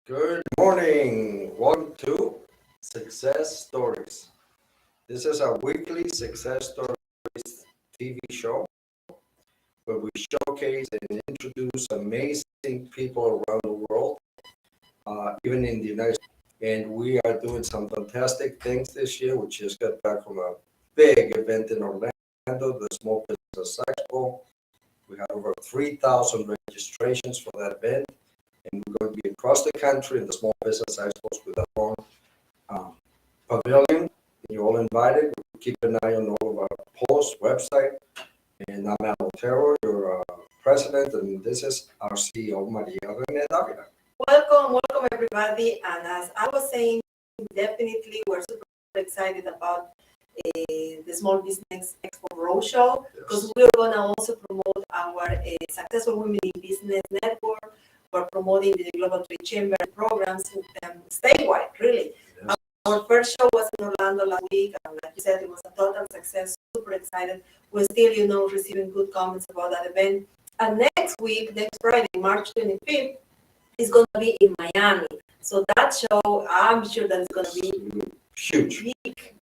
Good morning. Welcome to Success Stories. This is our weekly Success Stories TV show where we showcase and introduce amazing people around the world, even in the United States. And we are doing some fantastic things this year. We just got back from a big event in Orlando, the Small Business Expo. We had over 3,000 registrations for that event, and we're going to be across the country in the Small Business Expos with our own pavilion. You're all invited. Keep an eye on all of our posts, website. And I'm Al Otero, your president, and this is our CEO, Maria Rene Davila. Welcome everybody. And as I was saying, definitely we're super excited about the Small Business Expo Roadshow because we're going to also promote our Successful Women in Business Network. We're promoting the Global Trade Chamber programs statewide, really. Yes. Our first show was in Orlando last week, and like you said, it was a total success. Super excited. We're still, receiving good comments about that event. And next week, next Friday, March 25th, is going to be in Miami. So that show, I'm sure that it's going to be huge. Big.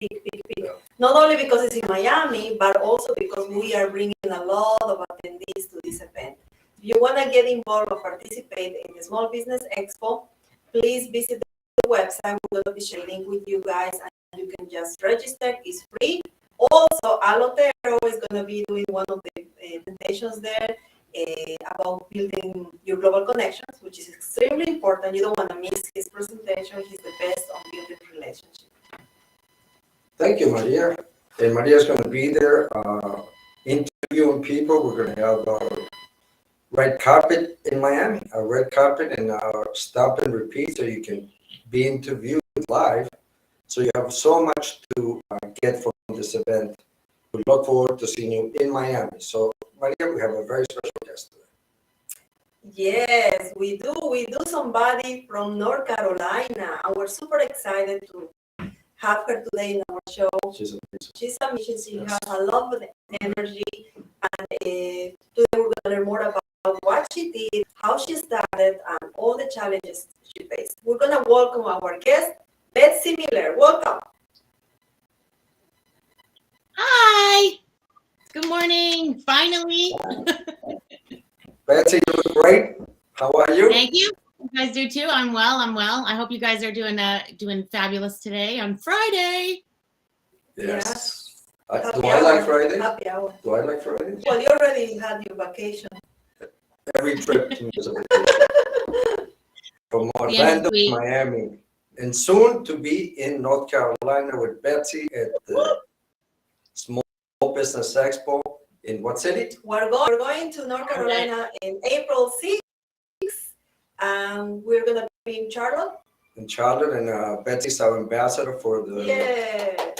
Yeah. Not only because it's in Miami, but also because we are bringing a lot of attendees to this event. If you want to get involved or participate in the Small Business Expo, please visit the website. We're going to be sharing a link with you guys, and you can just register. It's free. Also, Al Otero is going to be doing one of the presentations there about building your global connections, which is extremely important. You don't want to miss his presentation. He's the best on building relationships. Thank you, Maria. And Maria's going to be there interviewing people. We're going to have a red carpet in Miami, a red carpet and stop and repeat so you can be interviewed live. So you have so much to get from this event. We look forward to seeing you in Miami. So, Maria, we have a very special guest today. Yes, we do. We do somebody from North Carolina. And we're super excited to have her today in our show. She's amazing. She's amazing. She has a lot of energy. And today we're going to learn more about what she did, how she started, and all the challenges she faced. We're going to welcome our guest, Betsy Miller. Welcome. Hi. Good morning. Finally. Betsy, you look great. How are you? Thank you. You guys do too. I'm well. I hope you guys are doing fabulous today on Friday. Yes. Yeah. Do I like Fridays? Happy hour. Do I like Fridays? Well, you already had your vacation. Every trip to me is a vacation. From Orlando to Miami. And soon to be in North Carolina with Betsy at the Small Business Expo in what city? We're going to North Carolina in April 6th, and we're going to be in Charlotte. In Charlotte, and Betsy's our ambassador for the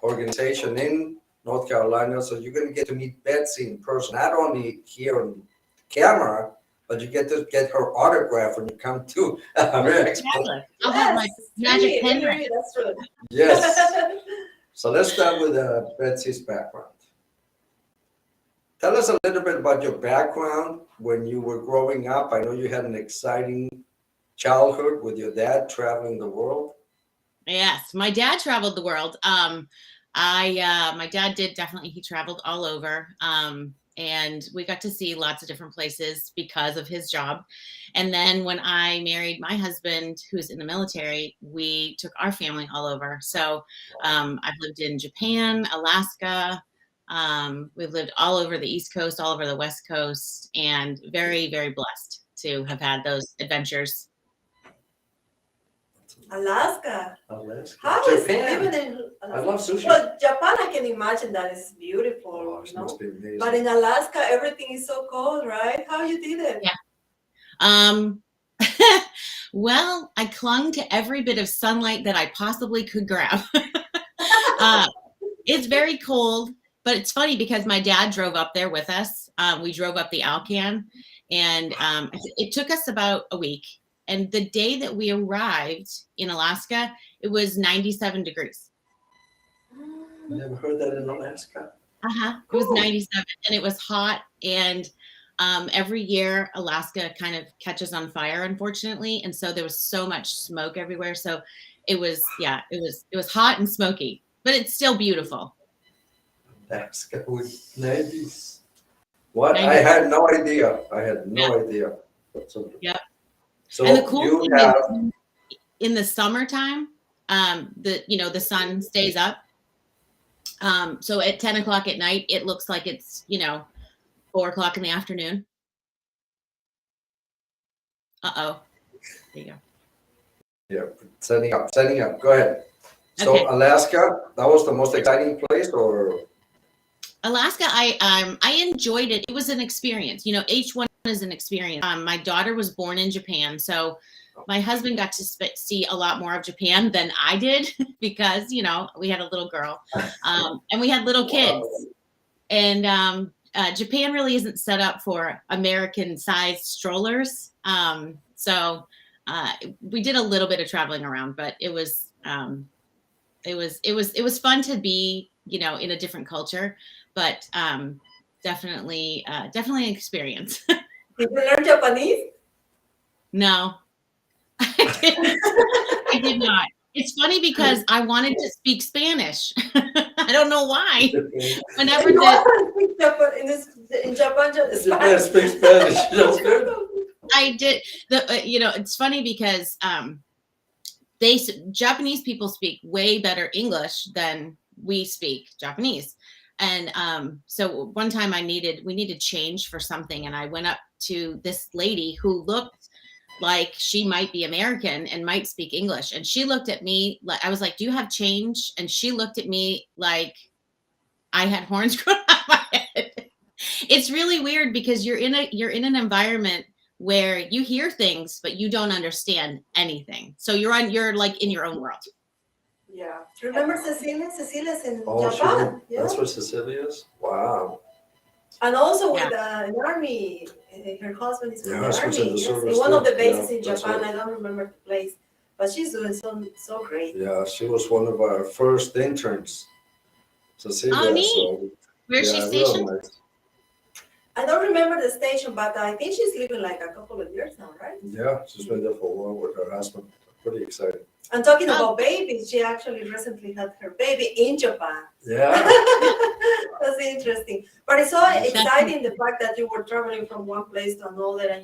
organization in North Carolina. So you're going to get to meet Betsy in person, not only here on camera, but you get to get her autograph when you come to our expo. I'll have my magic pen. That's true. Yes. So let's start with Betsy's background. Tell us a little bit about your background when you were growing up. I know you had an exciting childhood with your dad traveling the world. Yes, my dad traveled the world. My dad did definitely. He traveled all over. And we got to see lots of different places because of his job. And then when I married my husband, who's in the military, we took our family all over. So I've lived in Japan, Alaska. We've lived all over the East Coast, all over the West Coast, and very, very blessed to have had those adventures. Alaska. How is living in Alaska? I love sushi. Well, Japan, I can imagine that is beautiful, Must be amazing. But in Alaska, everything is so cold, right? How you did it? Yeah. Well, I clung to every bit of sunlight that I possibly could grab. It's very cold, but it's funny because my dad drove up there with us. We drove up the Alcan, and it took us about a week. And the day that we arrived in Alaska, it was 97 degrees. I never heard that in Alaska. It was 97, and it was hot. And Every year, Alaska kind of catches on fire, unfortunately, and so there was so much smoke everywhere. So it was, yeah, it was hot and smoky, but it's still beautiful. Alaska with navies. What? I 90. had no idea. I had Yeah, no idea. So, yeah. And the so cool you thing is, have, in the summertime, the sun stays up. So at 10 o'clock at night, it looks like it's 4 o'clock in the afternoon. Uh-oh. There you go. yeah, setting up. Go ahead. So Okay. Alaska, that was the most exciting place, or Alaska, I enjoyed it. It was an experience. Each one is an experience. My daughter was born in Japan, so my husband got to see a lot more of Japan than I did because we had a little girl, and we had little kids, wow. and Japan really isn't set up for American-sized strollers. So we did a little bit of traveling around, but it was fun to be in a different culture, but definitely an experience. Did you learn Japanese? No, I didn't. I did not. It's funny because I wanted to speak Spanish. I don't know why. Whenever You the want to speak Japan in Japan, Japan speaks Spanish. That's good. I did it's funny because Japanese people speak way better English than we speak Japanese. And so one time we needed change for something. And I went up to this lady who looked like she might be American and might speak English. And she looked at me like, I was like, "Do you have change?" And she looked at me like I had horns growing out my head. It's really weird because you're in an environment where you hear things, but you don't understand anything. So you're like in your own world. Yeah. Remember Cecilia? Cecilia's in Oh, Japan. Yeah. that's where Cecilia is. Wow. And also Yeah. with the army, her husband is from Yeah, the she was in army. the Yes, service in one of too. the bases Yeah, in that's Japan. right. I don't remember the place, but she's doing so great. Yeah, she was one of our first interns, Oh, Cecilia. neat. So Where's she yeah, real stationed? nice. I don't remember the station, but I think she's living like a couple of years now, right? Yeah, she's been there for a while with her husband. Pretty excited. And talking Oh. about babies, she actually recently had her baby in Japan. Yeah. That's interesting. But it's so exciting the fact that you were traveling from one place to another. And,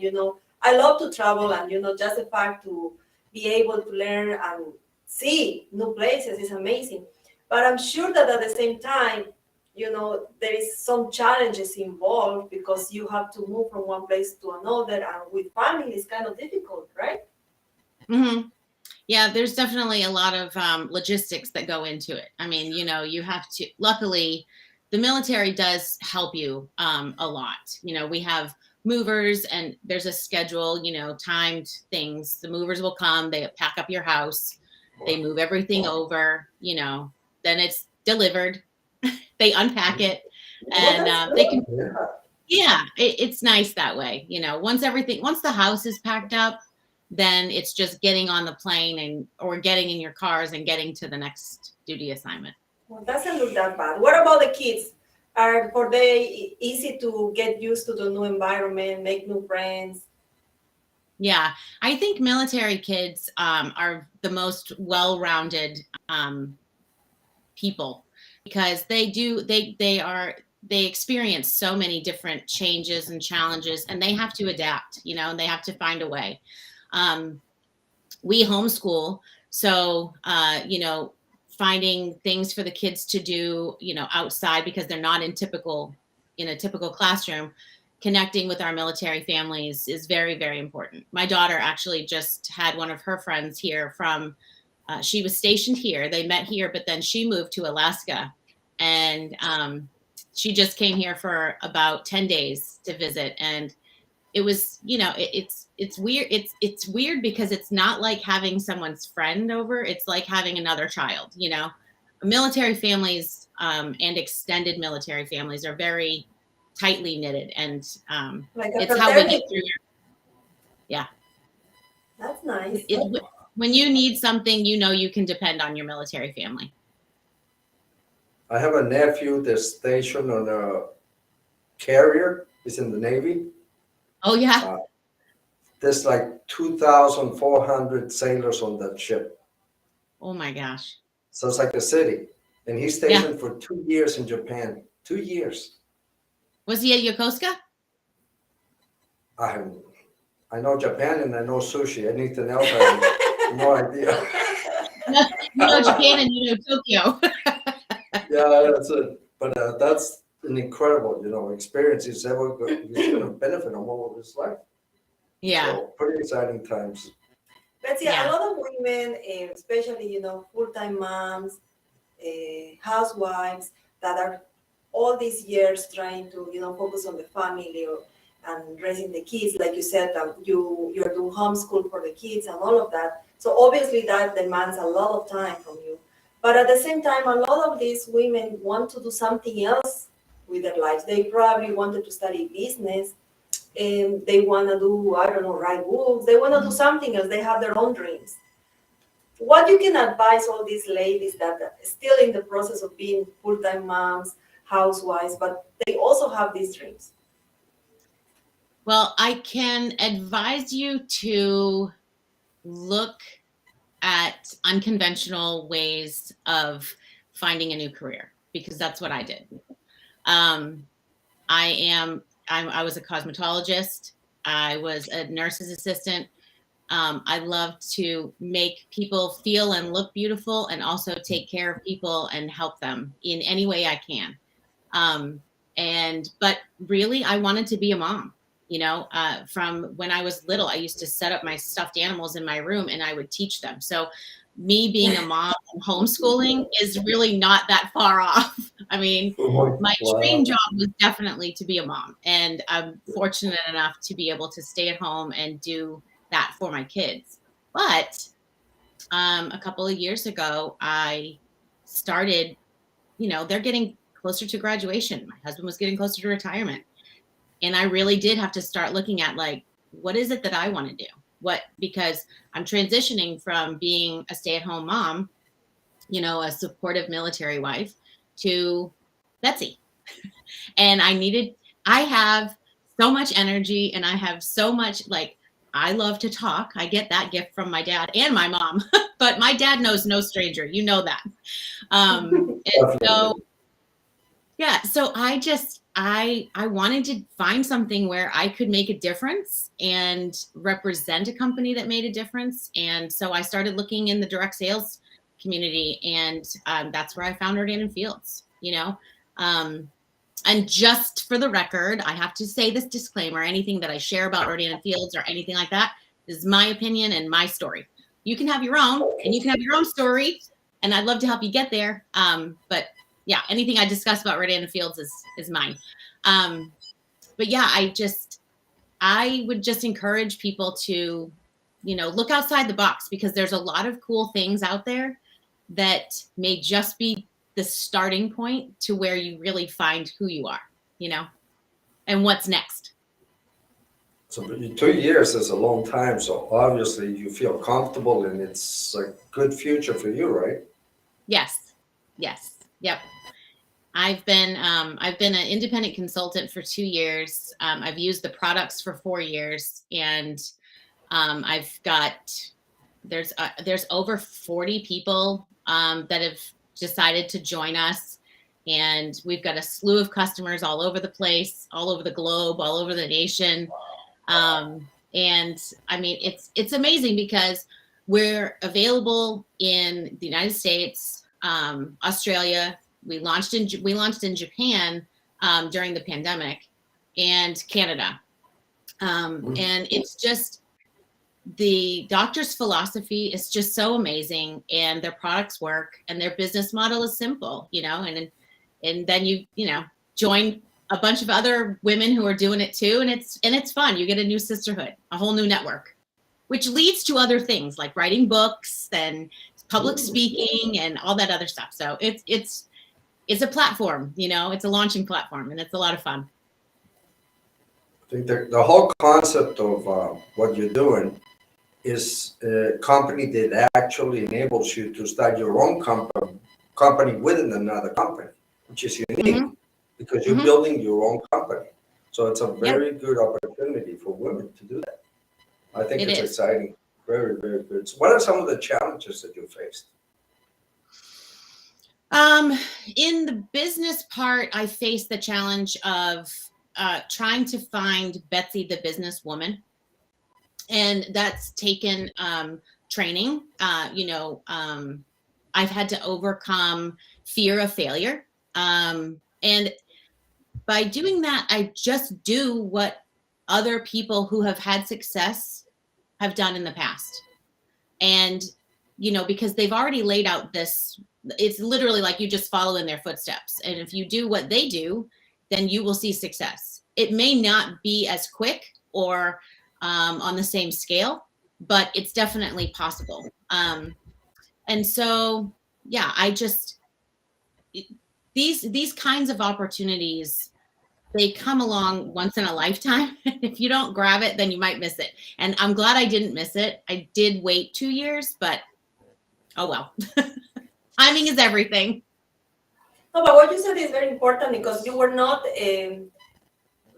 I love to travel. And, just the fact to be able to learn and see new places is amazing. But I'm sure that at the same time, there is some challenges involved because you have to move from one place to another. And with family, it's kind of difficult, right? Mm-hmm. Yeah, there's definitely a lot of logistics that go into it. I mean, you have to, luckily, the military does help you a lot. We have movers and there's a schedule, timed things. The movers will come, they pack up your house, they move everything over, then it's delivered, they unpack it, and they can, Yeah. it's nice that way. Once the house is packed up, then it's just getting on the plane or getting in your cars and getting to the next duty assignment. Well, doesn't look that bad. What about the kids? Are for they easy to get used to the new environment, make new friends? Yeah, I think military kids are the most well-rounded people because they experience so many different changes and challenges, and they have to adapt, and they have to find a way. We homeschool, so finding things for the kids to do, outside because they're not in a typical classroom. Connecting with our military families is very, very important. My daughter actually just had one of her friends here from. She was stationed here. They met here, but then she moved to Alaska, and she just came here for about 10 days to visit. And it was, it's weird. It's weird because it's not like having someone's friend over. It's like having another child. Military families and extended military families are very tightly knitted, and Like it's how we get through. Yeah, that's nice. When you need something, you can depend on your military family. I have a nephew that's stationed on a carrier. He's in the Navy. Oh yeah. Uh, there's like 2,400 sailors on that ship. Oh my gosh. So it's like a city. And he's Yeah. stationed for 2 years in Japan. 2 years. Was he at Yokosuka? I have, I know Japan and I know sushi. Anything else, I have no idea. No, you know Japan and you know Tokyo. Yeah, that's it. But that's an incredible, experience. He's going to benefit him all of his life. Yeah. So pretty exciting times. Betsy, Yeah. a lot of women, especially, full-time moms, housewives that are all these years trying to, focus on the family and raising the kids. Like you said, you're doing homeschool for the kids and all of that. So obviously that demands a lot of time from you. But at the same time, a lot of these women want to do something else with their lives. They probably wanted to study business, and they want to do, I don't know, write books. They want to do something else. They have their own dreams. What you can advise all these ladies that are still in the process of being full-time moms, housewives, but they also have these dreams? Well, I can advise you to look at unconventional ways of finding a new career, because that's what I did. I was a cosmetologist. I was a nurse's assistant. I love to make people feel and look beautiful, and also take care of people and help them in any way I can. But really, I wanted to be a mom. From when I was little, I used to set up my stuffed animals in my room and I would teach them. So me being a mom and homeschooling is really not that far off. I mean, my dream job was definitely to be a mom, and I'm fortunate enough to be able to stay at home and do that for my kids. But a couple of years ago, I started, they're getting closer to graduation. My husband was getting closer to retirement. And I really did have to start looking at, like, what is it that I want to do? Because I'm transitioning from being a stay-at-home mom, a supportive military wife, to Betsy. And I have so much energy, and I have so much, I love to talk. I get that gift from my dad and my mom, but my dad knows no stranger. You know that. And so, yeah, so I wanted to find something where I could make a difference and represent a company that made a difference. And so I started looking in the direct sales community, and that's where I found Rodan & Fields, and just for the record, I have to say this disclaimer: anything that I share about Rodan & Fields or anything like that is my opinion and my story. You can have your own, and you can have your own story, and I'd love to help you get there. But yeah, anything I discuss about Rodan & Fields is mine. But yeah, I would just encourage people to, look outside the box, because there's a lot of cool things out there that may just be the starting point to where you really find who you are, and what's next. So 2 years is a long time. So obviously you feel comfortable, and it's a good future for you, right? Yes. Yep. I've been an independent consultant for 2 years. I've used the products for 4 years, and there's over 40 people that have decided to join us, and we've got a slew of customers all over the place, all over the globe, all over the nation. And I mean, it's amazing, because we're available in the United States, Australia. We launched in Japan during the pandemic, and Canada. And it's just, the doctor's philosophy is just so amazing, and their products work, and their business model is simple, and then you join a bunch of other women who are doing it too, and it's fun. You get a new sisterhood, a whole new network, which leads to other things like writing books and public speaking and all that other stuff. So it's a platform, it's a launching platform, and it's a lot of fun. I think the whole concept of what you're doing is a company that actually enables you to start your own company within another company, which is unique, because you're building your own company. So it's a very good opportunity for women to do that. I think It it's is. exciting. Very, very good. So what are some of the challenges that you faced? In the business part, I faced the challenge of trying to find Betsy the businesswoman, and that's taken training. I've had to overcome fear of failure, and by doing that, I just do what other people who have had success have done in the past. And, because they've already laid out this, it's literally like you just follow in their footsteps. And if you do what they do, then you will see success. It may not be as quick or on the same scale, but it's definitely possible. And so, yeah, these kinds of opportunities, they come along once in a lifetime. If you don't grab it, then you might miss it. And I'm glad I didn't miss it. I did wait 2 years, but oh well. Timing is everything. No, but what you said is very important because you were not,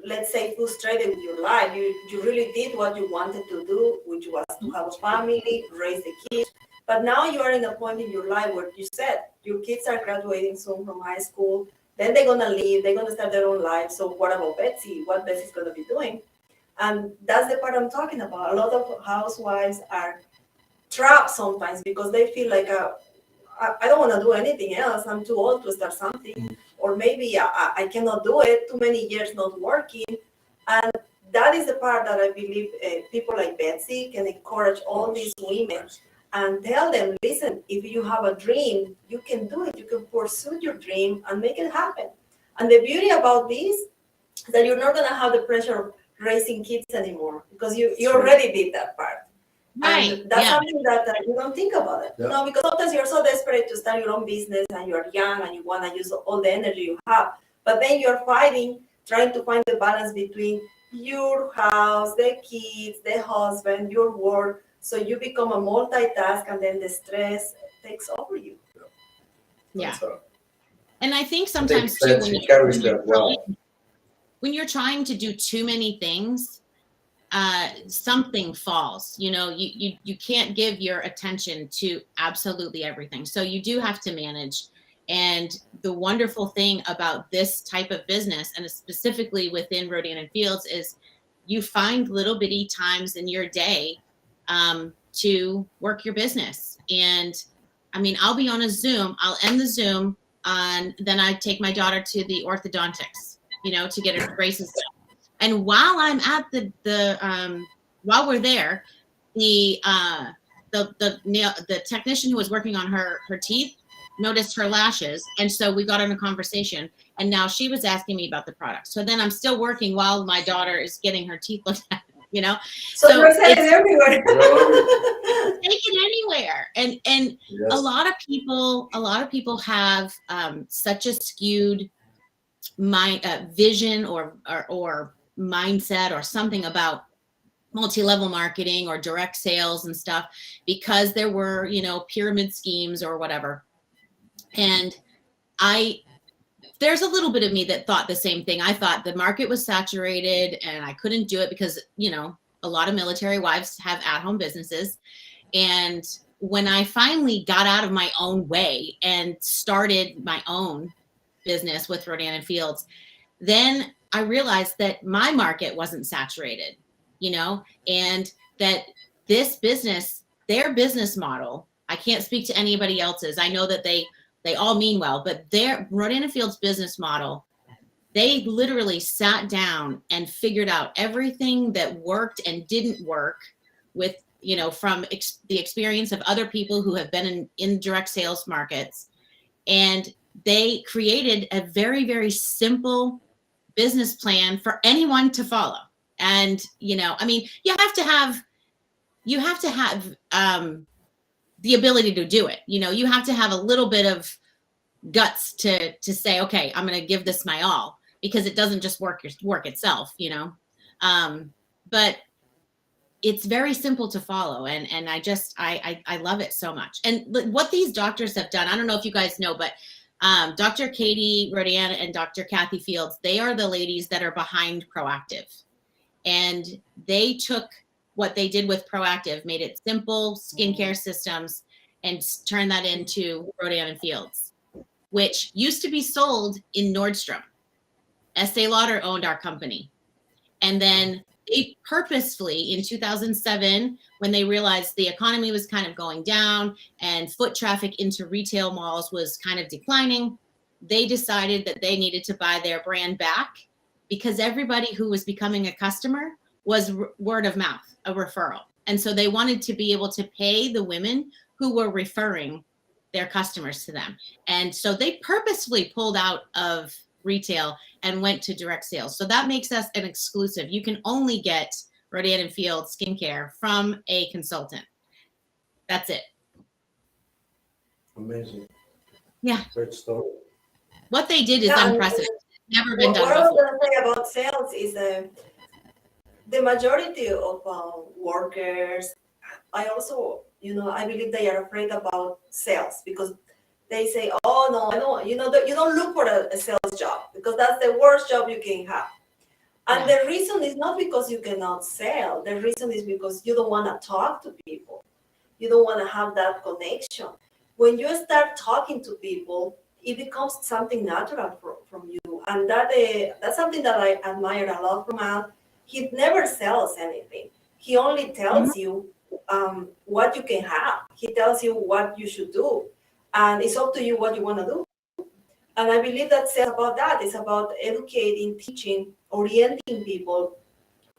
let's say, frustrated with your life. You really did what you wanted to do, which was to have a family, raise the kids. But now you are in a point in your life where you said your kids are graduating soon from high school. Then they're gonna leave. They're gonna start their own life. So what about Betsy? What Betsy's gonna be doing? And that's the part I'm talking about. A lot of housewives are trapped sometimes because they feel like I don't want to do anything else. I'm too old to start something, or maybe I cannot do it. Too many years not working, and that is the part that I believe people like Betsy can encourage all these women and tell them, listen, if you have a dream, you can do it. You can pursue your dream and make it happen. And the beauty about this is that you're not going to have the pressure of raising kids anymore because you already did that part. Right. And that's something that you don't think about it. Yeah. Because sometimes you're so desperate to start your own business and you're young and you want to use all the energy you have. But then you're fighting, trying to find the balance between your house, the kids, the husband, your work. So you become a multitask and then the stress takes over you. Yeah. So, And I think I sometimes think too, Betsy carries that well. when you're trying to do too many things, something falls. You can't give your attention to absolutely everything. So you do have to manage. And the wonderful thing about this type of business, and specifically within Rodan and Fields, is you find little bitty times in your day to work your business. And I mean, I'll be on a Zoom, I'll end the Zoom, and then I take my daughter to the orthodontics, to get her braces done. And while I'm at while we're there, the technician who was working on her teeth noticed her lashes, and so we got in a conversation. And now she was asking me about the product. So then I'm still working while my daughter is getting her teeth looked at. So you're selling everywhere. Take it anywhere. And Yes. a lot of people have such a skewed vision or mindset or something about multi-level marketing or direct sales and stuff because there were, pyramid schemes or whatever. And there's a little bit of me that thought the same thing. I thought the market was saturated and I couldn't do it because, a lot of military wives have at-home businesses. And when I finally got out of my own way and started my own business with Rodan and Fields, then I realized that my market wasn't saturated, and that this business, their business model, I can't speak to anybody else's. I know that they all mean well, but their Rodan and Fields business model, they literally sat down and figured out everything that worked and didn't work with, from the experience of other people who have been in direct sales markets. And they created a very, very simple business plan for anyone to follow. And, I mean, you have to have the ability to do it. You have to have a little bit of guts to say, okay, I'm going to give this my all, because it doesn't just work itself, but it's very simple to follow. And I love it so much. And what these doctors have done, I don't know if you guys know, but Dr. Katie Rodian and Dr. Kathy Fields, they are the ladies that are behind Proactive. And they took what they did with Proactive, made it simple skincare systems, and turned that into Rodian and Fields, which used to be sold in Nordstrom. Estee Lauder owned our company. And then they purposefully, in 2007, when they realized the economy was kind of going down and foot traffic into retail malls was kind of declining, they decided that they needed to buy their brand back, because everybody who was becoming a customer was word of mouth, a referral. And so they wanted to be able to pay the women who were referring their customers to them. And so they purposefully pulled out of retail and went to direct sales. So that makes us an exclusive. You can only get Rodian and Fields skincare from a consultant. That's it. Amazing. Yeah. Great story. What they did is unprecedented. Never been done what I was before. going to say about sales is the majority of workers, I also, I believe they are afraid about sales because they say, oh, no, I don't, you don't look for a sales job because that's the worst job you can have. And Yeah. the reason is not because you cannot sell. The reason is because you don't want to talk to people. You don't want to have that connection. When you start talking to people, it becomes something natural from you. And that's something that I admire a lot from Al. He never sells anything. He only tells you what you can have. He tells you what you should do. And it's up to you what you want to do. And I believe that sales about that. It's about educating, teaching, orienting people,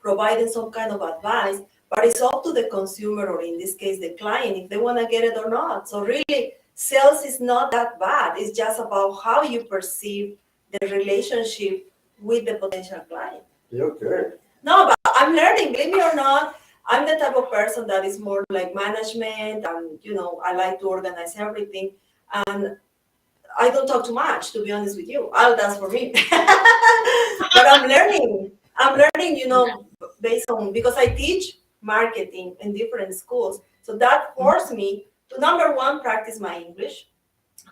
providing some kind of advice, but it's up to the consumer, or in this case, the client, if they want to get it or not. So really, sales is not that bad. It's just about how you perceive the relationship with the potential client. You're good. No, but I'm learning, believe me or not. I'm the type of person that is more like management, and I like to organize everything. And I don't talk too much, to be honest with you. That's for me. But I'm learning. Based on, because I teach marketing in different schools. So that forced me to, number one, practice my English.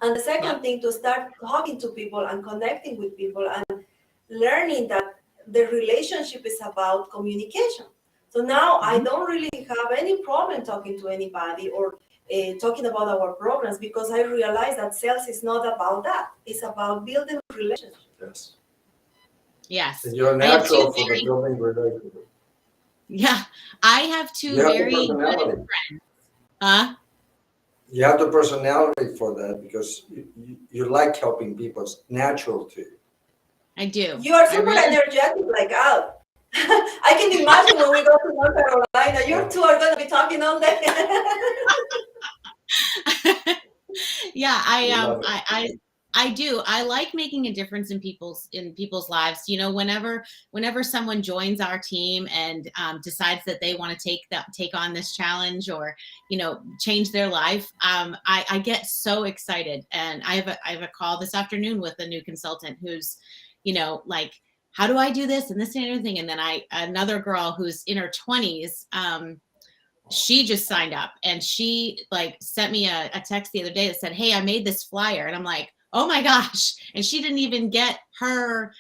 And the second thing, to start talking to people and connecting with people and learning that the relationship is about communication. So now I don't really have any problem talking to anybody or talking about our programs, because I realize that sales is not about that. It's about building relationships. Yes. Yes. And you're natural for the building relationship. Yeah. I have two very good friends. You have the personality for that because you like helping people. It's natural to you. I do. You are super energetic like Al. I can imagine when we go to North Carolina, you two are going to be talking all day. Yeah, I do. I like making a difference in people's lives. Whenever someone joins our team and decides that they want to take on this challenge or change their life, I get so excited. And I have a call this afternoon with a new consultant who's, like, how do I do this and this and everything? And then another girl who's in her 20s. She just signed up, and she sent me a text the other day that said, hey, I made this flyer. And I'm like, oh my gosh. And she didn't even get her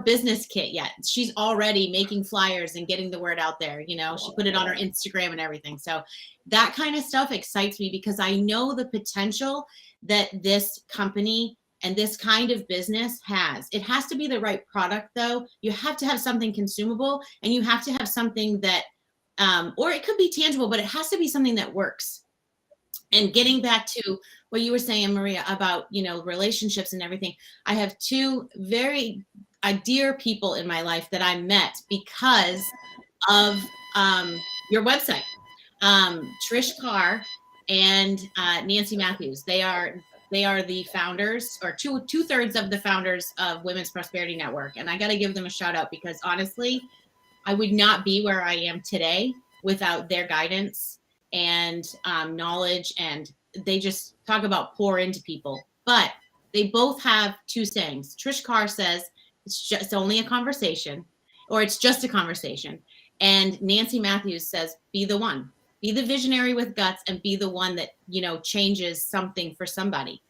business kit yet. She's already making flyers and getting the word out there. She put it on her Instagram and everything. So that kind of stuff excites me because I know the potential that this company and this kind of business has. It has to be the right product, though. You have to have something consumable, and you have to have something that or it could be tangible, but it has to be something that works. And getting back to what you were saying, Maria, about, relationships and everything. I have two very dear people in my life that I met because of your website. Trish Carr and Nancy Matthews. They are the founders, or two-thirds of the founders of Women's Prosperity Network. And I got to give them a shout out because honestly, I would not be where I am today without their guidance and knowledge. And they just talk about pour into people. But they both have two sayings. Trish Carr says it's only a conversation, or it's just a conversation. And Nancy Matthews says, be the one. Be the visionary with guts and be the one that, changes something for somebody.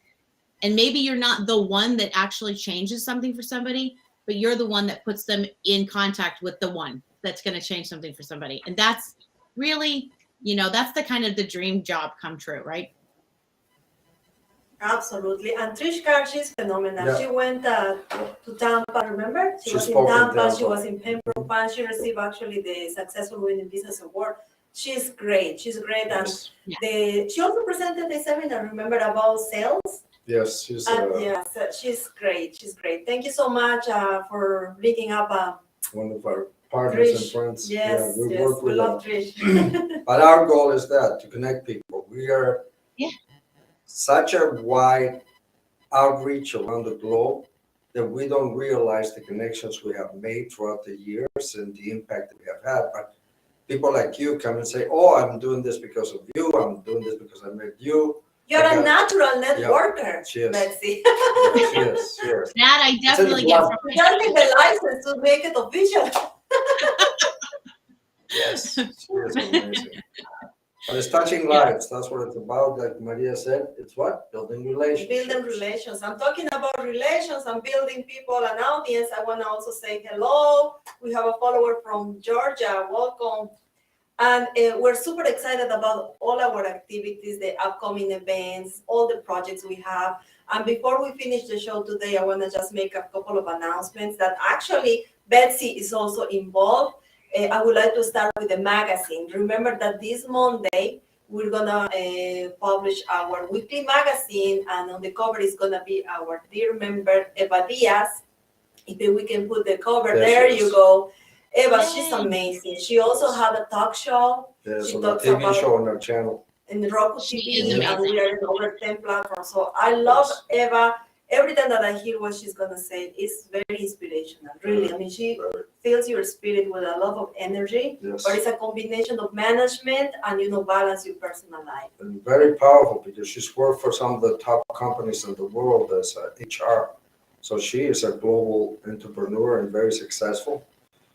And maybe you're not the one that actually changes something for somebody, but you're the one that puts them in contact with the one that's going to change something for somebody. And that's really, that's the kind of the dream job come true, right? Absolutely. And Trish Carr, she's phenomenal. Yeah. She went to Tampa, remember? She was in spoke in Tampa, she Tampa. was in Pembroke Pines. She received actually the Successful Women in Business Award. She's great. She's great. Yes. And she also presented the seminar, remember, about sales? Yes, she's yes, she's great. She's great. Thank you so much for bringing up one of our partners and Trish. friends. Yes, we yes, work we with love Trish. But our goal is that to connect people. We are Yeah. such a wide outreach around the globe that we don't realize the connections we have made throughout the years and the impact that we have had. But people like you come and say, "Oh, I'm doing this because of you. I'm doing this because I met you." You're a natural networker, She is. Betsy. Yeah, she is. That I definitely get from You don't need the license to make it official. Yes, she is amazing. But it's touching lives. That's what it's about. Like Maria said, it's what? Building relationships. Building relations. I'm talking about relations and building people and audience. I want to also say hello. We have a follower from Georgia. Welcome. And we're super excited about all our activities, the upcoming events, all the projects we have. And before we finish the show today, I want to just make a couple of announcements that actually Betsy is also involved. I would like to start with the magazine. Remember that this Monday, we're gonna publish our weekly magazine, and on the cover is gonna be our dear member, Eva Diaz. If we can put the cover, there you go. Eva, she's amazing. She also had a talk show. There's She a talks TV about show on our channel. in the Roku She TV, is and we are in over 10 platforms. So I love Eva. Every time that I hear what she's gonna say, it's very inspirational. Really, I mean, she fills your spirit with a lot of energy. Yes. But it's a combination of management and balance your personal life. And very powerful because she's worked for some of the top companies in the world as HR. So she is a global entrepreneur and very successful.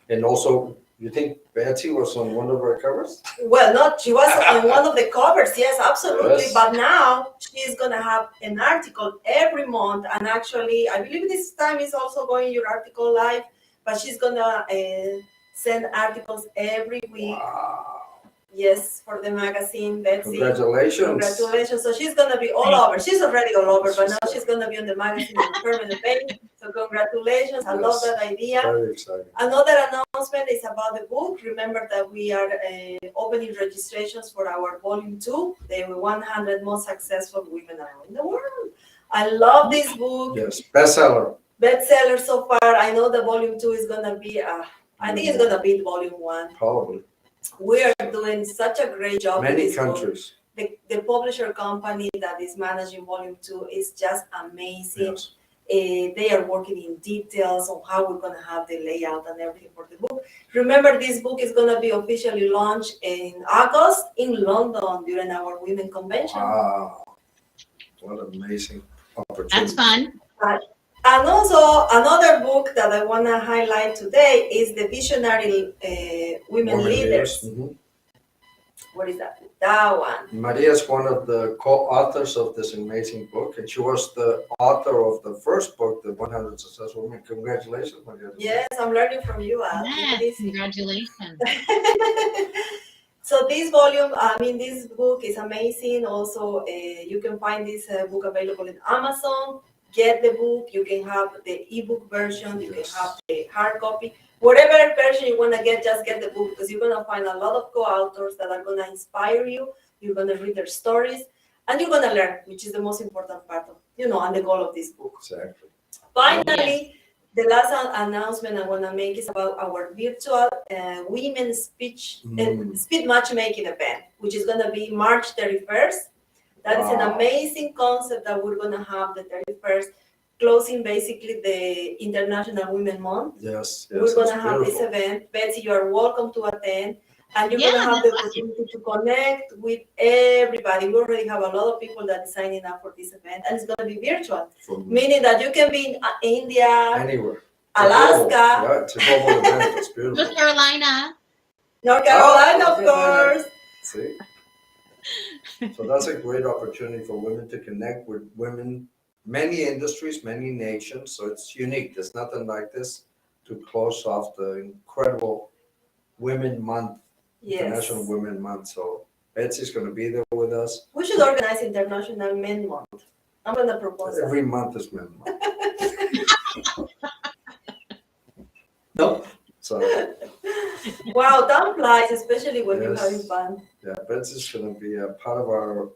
And also, you think Betsy was on one of our covers? Well, not she was on one of the covers, yes, absolutely. Yes. But now she's gonna have an article every month, and actually, I believe this time is also going your article live. But she's gonna send articles every week. Wow. Yes, for the magazine, Betsy. Congratulations. Congratulations. So she's gonna be all over. She's already all over, but now she's gonna be on the magazine on a permanent basis. So congratulations. I love that idea. Very exciting. Another announcement is about the book. Remember that we are opening registrations for our volume 2, the 100 most successful women around the world. I love this book. Yes, bestseller. Bestseller so far. I know the volume 2 is gonna be, I think it's gonna beat volume 1. Probably. We are doing such a great job. Many countries. The publisher company that is managing volume 2 is just amazing. Yes. They are working in details on how we're going to have the layout and everything for the book. Remember, this book is going to be officially launched in August in London during our women convention. Wow. What an amazing opportunity. That's fun. And also, another book that I want to highlight today is the Visionary Women Leaders. Mm-hmm. What is that? That one. Maria is one of the co-authors of this amazing book, and she was the author of the first book, The 100 Successful Women. Congratulations, Maria. Yes, I'm learning from you, Al. Yes, congratulations. So this volume, this book is amazing. Also, you can find this book available in Amazon. Get the book. You can have the ebook version. You can have the hard copy. Whatever version you want to get, just get the book, because you're going to find a lot of co-authors that are going to inspire you. You're going to read their stories, and you're going to learn, which is the most important part of, and the goal of this book. Exactly. Finally, the last announcement I want to make is about our virtual women's speed matchmaking event, which is going to be March 31st. That is an amazing concept that we're going to have the 31st, closing basically the International Women Month. Yes. We're going to have this event. Betsy, you are welcome to attend. And you're going to have the opportunity to connect with everybody. We already have a lot of people that are signing up for this event, and it's going to be virtual, meaning that you can be in India, anywhere, Alaska. Yeah, it's a global event. It's beautiful. North Carolina. North Carolina, of course. See? So that's a great opportunity for women to connect with women many industries, many nations. So it's unique. There's nothing like this to close off the incredible Women Month, Yes. International Women Month. So Betsy's going to be there with us. We should organize International Men Month. I'm going to propose Every month is Men Month. Nope. So that. Wow, time flies, especially when you're Yes. having fun. yeah, Betsy's going to be a part of our.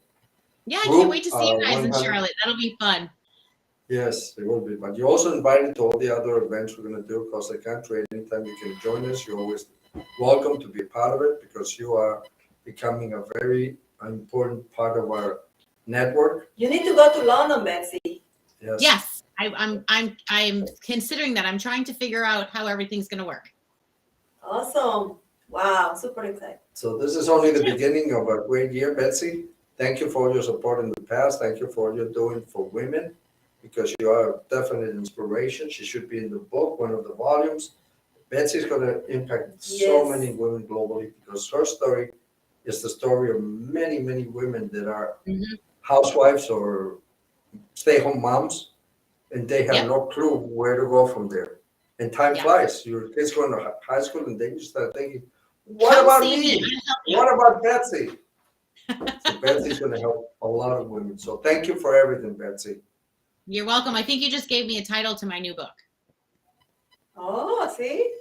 Yeah, I Group, can't wait to see you guys in 100 Charlotte. That'll be fun. Yes, it will be. But you're also invited to all the other events we're going to do across the country. Anytime you can join us, you're always welcome to be a part of it because you are becoming a very important part of our network. You need to go to London, Betsy. Yes. Yes, I'm considering that. I'm trying to figure out how everything's going to work. Awesome. Wow, super excited. So this is only the beginning of a great year, Betsy. Thank you for all your support in the past. Thank you for all you're doing for women because you are a definite inspiration. She should be in the book, one of the volumes. Betsy's going to impact so Yes. many women globally because her story is the story of many, many women that are Mhm. housewives or stay-home moms, and they have Yep. no clue where to go from there. And time Yeah. flies. Your kids going to high school, and then you start thinking, what Come about see me? I'll help you. What about Betsy? So Betsy's going to help a lot of women. So thank you for everything, Betsy. You're welcome. I think you just gave me a title to my new book. Oh, see?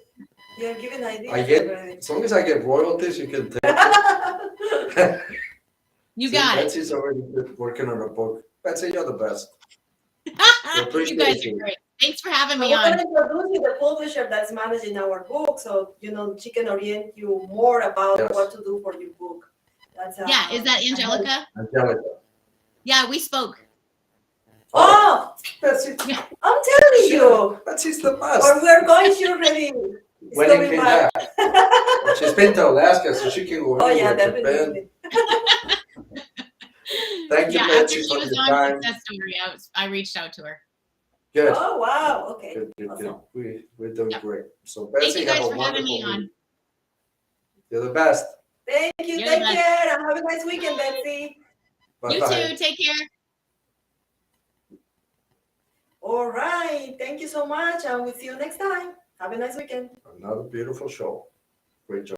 You're giving ideas I get, already. as long as I get royalties, you can take it. You See, got Betsy's already working on a book. Betsy, you're the best. it. We appreciate You guys you. are great. Thanks for having So me we're going on. to introduce you the publisher that's managing our book, so she can orient you more about Yes. what to do for your book. That's Yeah, is that Angelica? Angelica. Yeah, we spoke. Oh, Betsy, Yeah. I'm telling you. Betsy's the best. Or we're going. She already. When it came back. She's been to Alaska, so she can go Oh yeah, anywhere. Japan. definitely. Thank you, Yeah, after Betsy, she for was your on time. Success Story, I reached out to her. Good. Oh wow. Okay. Good. Awesome. We're doing Yep. great. So Thank Betsy, you have guys a for having me wonderful on. week. You're the best. Thank you. You're the Take best. care and have a nice weekend, Betsy. You Bye-bye. too. Take care. All right. Thank you so much, and we'll see you next time. Have a nice weekend. Another beautiful show. Great job.